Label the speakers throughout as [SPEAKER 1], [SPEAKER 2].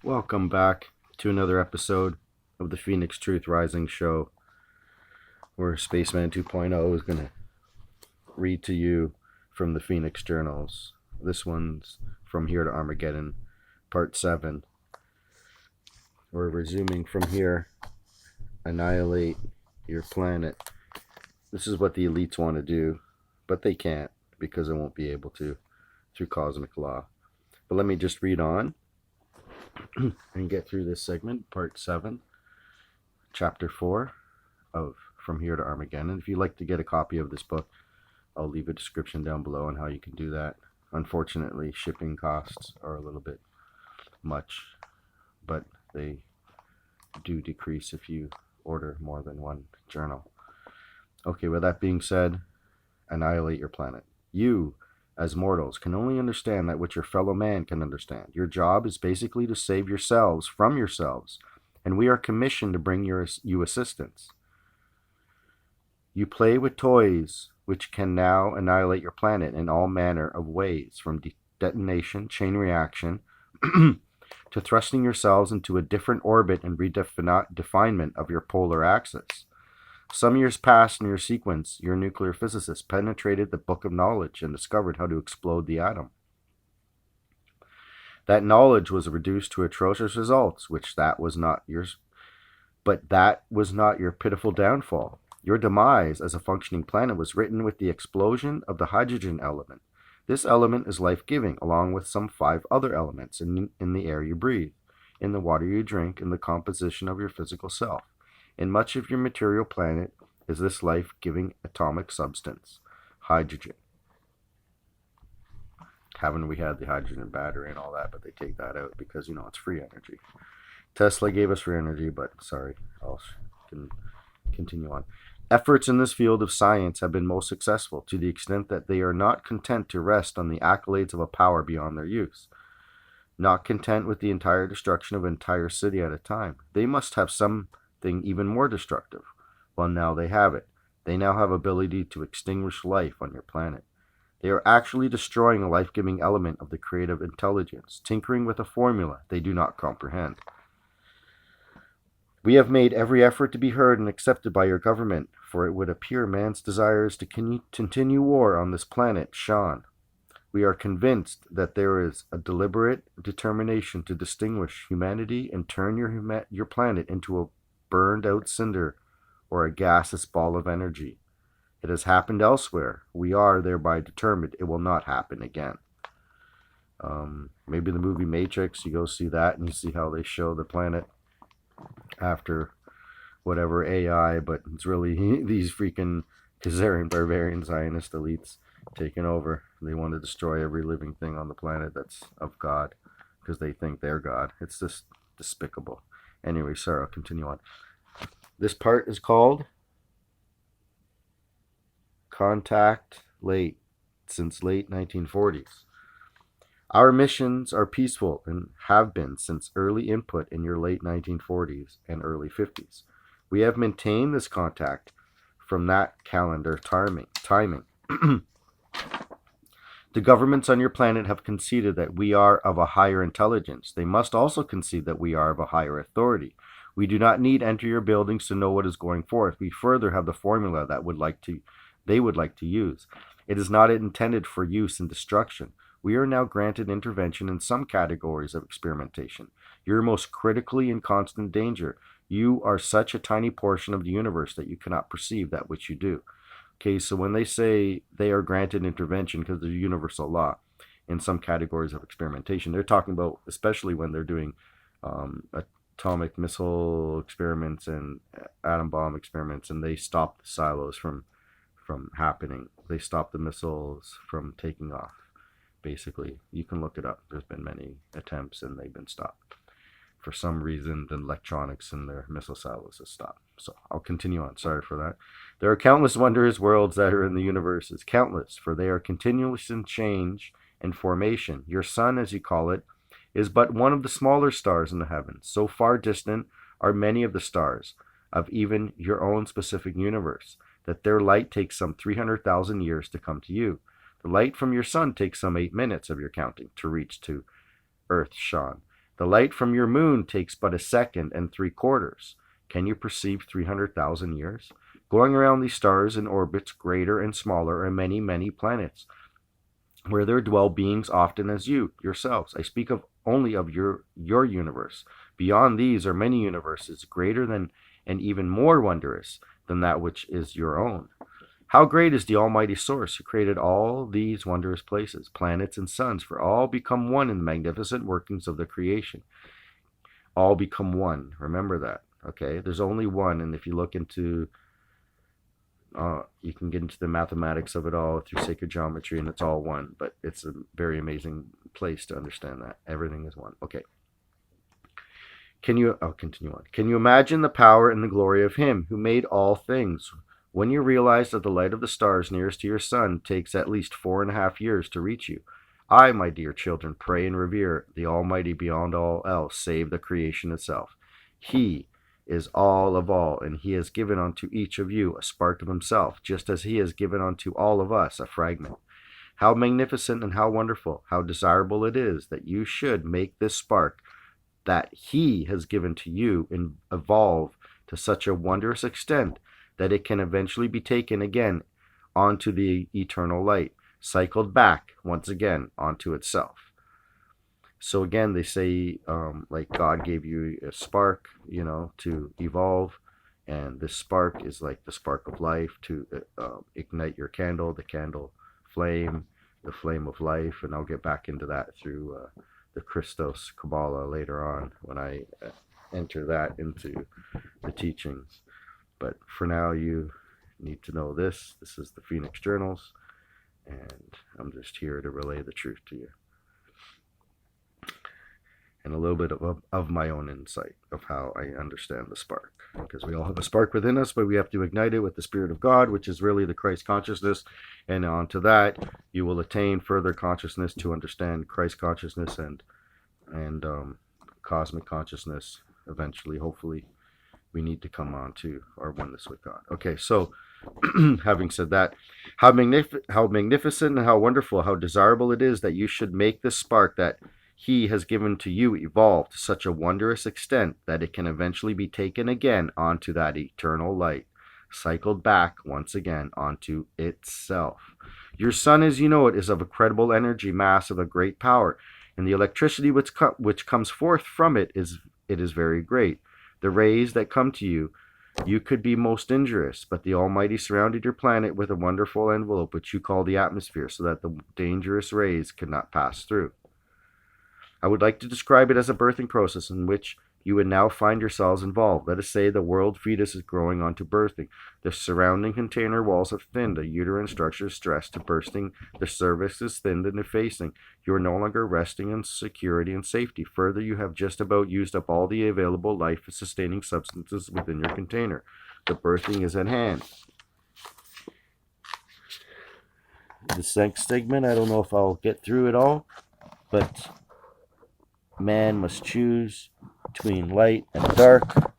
[SPEAKER 1] Welcome back to another episode of the Phoenix Truth Rising Show, where Spaceman 2.0 is going to read to you from the Phoenix Journals. This one's from Here to Armageddon, Part 7. We're resuming from here. Annihilate your planet. This is what the elites want to do, but they can't because they won't be able to through cosmic law. But let me just read on and get through this segment, Part 7, Chapter 4 of From Here to Armageddon. If you'd like to get a copy of this book, I'll leave a description down below on how you can do that. Unfortunately, shipping costs are a little bit much, but they do decrease if you order more than one journal. Okay, with that being said, annihilate your planet. You, as mortals, can only understand that which your fellow man can understand. Your job is basically to save yourselves from yourselves, and we are commissioned to bring you assistance. You play with toys which can now annihilate your planet in all manner of ways, from detonation, chain reaction, to thrusting yourselves into a different orbit and redefinement of your polar axis. Some years past in your sequence, your nuclear physicists penetrated the book of knowledge and discovered how to explode the atom. That knowledge was reduced to atrocious results, that was not your pitiful downfall. Your demise as a functioning planet was written with the explosion of the hydrogen element. This element is life-giving, along with some 5 other elements in the air you breathe, in the water you drink, in the composition of your physical self. In much of your material planet is this life-giving atomic substance, hydrogen. Haven't we had the hydrogen battery and all that, but they take that out because, it's free energy. Tesla gave us free energy, but sorry, I'll continue on. Efforts in this field of science have been most successful to the extent that they are not content to rest on the accolades of a power beyond their use. Not content with the entire destruction of an entire city at a time, they must have something even more destructive. Well, now they have it. They now have ability to extinguish life on your planet. They are actually destroying a life-giving element of the creative intelligence, tinkering with a formula they do not comprehend. We have made every effort to be heard and accepted by your government, for it would appear man's desires to continue war on this planet shone. We are convinced that there is a deliberate determination to distinguish humanity and turn your planet into a burned-out cinder or a gaseous ball of energy. It has happened elsewhere. We are thereby determined it will not happen again. Maybe the movie Matrix, you go see that and you see how they show the planet after whatever AI, but it's really these freaking Khazarian barbarian Zionist elites taking over. They want to destroy every living thing on the planet that's of God because they think they're God. It's just despicable. Anyway, sorry, I'll continue on. This part is called Contact Late, since late 1940s. Our missions are peaceful and have been since early input in your late 1940s and early 50s. We have maintained this contact from that calendar timing. The governments on your planet have conceded that we are of a higher intelligence. They must also concede that we are of a higher authority. We do not need enter your buildings to know what is going forth. We further have the formula that they would like to use. It is not intended for use in destruction. We are now granted intervention in some categories of experimentation. You're most critically in constant danger. You are such a tiny portion of the universe that you cannot perceive that which you do. Okay, so when they say they are granted intervention because of the universal law in some categories of experimentation, they're talking about especially when they're doing atomic missile experiments and atom bomb experiments, and they stop the silos from happening. They stop the missiles from taking off. Basically, you can look it up. There's been many attempts and they've been stopped. For some reason, the electronics in their missile silos has stopped. So I'll continue on. Sorry for that. There are countless wondrous worlds that are in the universe. It's countless, for they are continuous in change and formation. Your sun, as you call it, is but one of the smaller stars in the heavens. So far distant are many of the stars of even your own specific universe that their light takes some 300,000 years to come to you. The light from your sun takes some 8 minutes of your counting to reach to Earth, Sean. The light from your moon takes but a second and 3/4. Can you perceive 300,000 years? Going around these stars in orbits greater and smaller are many, many planets, where there dwell beings often as you, yourselves. I speak of only of your universe. Beyond these are many universes, greater than and even more wondrous than that which is your own. How great is the Almighty Source who created all these wondrous places, planets and suns, for all become one in the magnificent workings of the creation. All become one. Remember that. Okay? There's only one, and if you look into you can get into the mathematics of it all through sacred geometry, and it's all one, but it's a very amazing place to understand that. Everything is one. Okay. I'll continue on. Can you imagine the power and the glory of Him who made all things? When you realize that the light of the stars nearest to your sun takes at least 4.5 years to reach you, I, my dear children, pray and revere the Almighty beyond all else, save the creation itself. He is all of all, and He has given unto each of you a spark of Himself, just as He has given unto all of us a fragment. How magnificent and how wonderful, how desirable it is that you should make this spark that He has given to you and evolve to such a wondrous extent that it can eventually be taken again onto the eternal light, cycled back once again onto itself. So again, they say like God gave you a spark, to evolve, and this spark is like the spark of life to ignite your candle, the candle flame, the flame of life, and I'll get back into that through the Christos Kabbalah later on when I enter that into the teachings. But for now, you need to know this. This is the Phoenix Journals, and I'm just here to relay the truth to you. And a little bit of my own insight of how I understand the spark. Because we all have a spark within us, but we have to ignite it with the Spirit of God, which is really the Christ consciousness. And onto that, you will attain further consciousness to understand Christ consciousness and cosmic consciousness eventually. Hopefully, we need to come on to our oneness with God. Okay, so having said that, how magnificent and how wonderful, how desirable it is that you should make this spark that He has given to you evolve to such a wondrous extent that it can eventually be taken again onto that eternal light, cycled back once again onto itself. Your sun, as you know it, is of a credible energy mass of a great power, and the electricity which comes forth from it is very great. The rays that come to you could be most injurious, but the Almighty surrounded your planet with a wonderful envelope which you call the atmosphere, so that the dangerous rays could not pass through. I would like to describe it as a birthing process in which you would now find yourselves involved. Let us say the world fetus is growing onto birthing. The surrounding container walls have thinned. The uterine structure is stressed to bursting. The cervix is thinned and effacing. You are no longer resting in security and safety. Further, you have just about used up all the available life-sustaining substances within your container. The birthing is at hand. The next segment, I don't know if I'll get through it all, but man must choose between light and dark.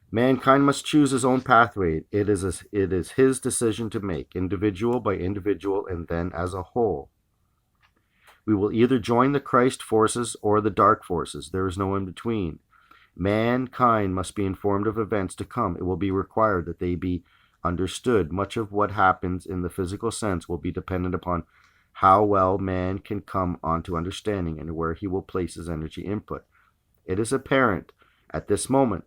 [SPEAKER 1] Mankind must choose his own pathway. It is his decision to make, individual by individual and then as a whole. We will either join the Christ forces or the dark forces. There is no in between. Mankind must be informed of events to come. It will be required that they be understood. Much of what happens in the physical sense will be dependent upon how well man can come onto understanding and where he will place his energy input. It is apparent at this moment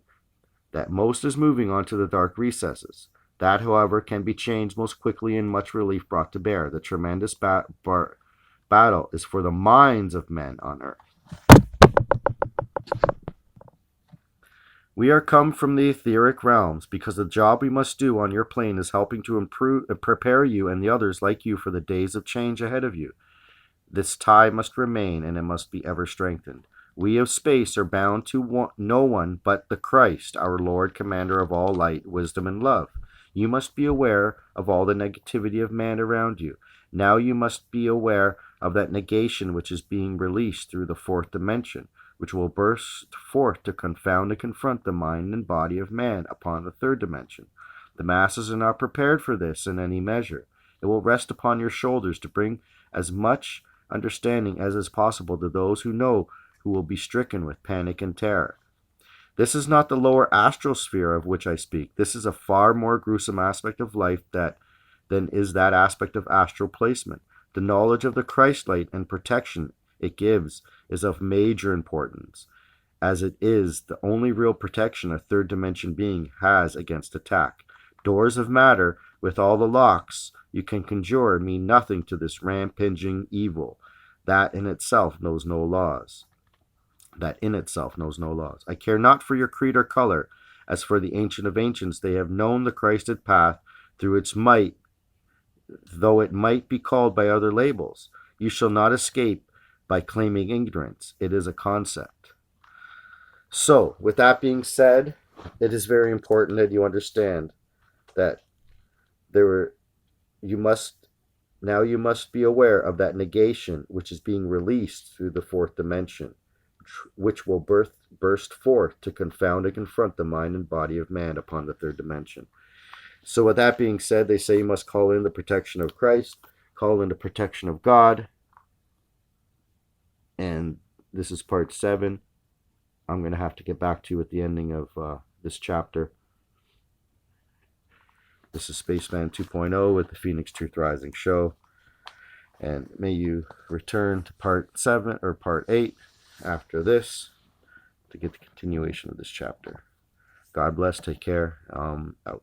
[SPEAKER 1] that most is moving onto the dark recesses. That, however, can be changed most quickly and much relief brought to bear. The tremendous battle is for the minds of men on earth. We are come from the etheric realms because the job we must do on your plane is helping to prepare you and the others like you for the days of change ahead of you. This tie must remain, and it must be ever strengthened. We of space are bound to no one but the Christ, our Lord, commander of all light, wisdom, and love. You must be aware of all the negativity of man around you. Now you must be aware of that negation which is being released through the fourth dimension. which will burst forth to confound and confront the mind and body of man upon the third dimension. The masses are not prepared for this in any measure. It will rest upon your shoulders to bring as much understanding as is possible to those who know, who will be stricken with panic and terror. This is not the lower astral sphere of which I speak. This is a far more gruesome aspect of life than is that aspect of astral placement. The knowledge of the Christ light and protection it gives is of major importance, as it is the only real protection a third dimension being has against attack. Doors of matter, with all the locks you can conjure, mean nothing to this rampaging evil that in itself knows no laws. I care not for your creed or color. As for the Ancient of Ancients, they have known the Christed path through its might, though it might be called by other labels. You shall not escape by claiming ignorance. It is a concept. So, with that being said, it is very important that you understand that you must be aware of that negation which is being released through the fourth dimension, which will burst forth to confound and confront the mind and body of man upon the third dimension. So with that being said, they say you must call in the protection of Christ, call in the protection of God. And this is part 7. I'm going to have to get back to you at the ending of this chapter. This is Spaceman 2.0 with the Phoenix Truth Rising show. And may you return to part 7 or part 8 after this to get the continuation of this chapter. God bless. Take care. Out.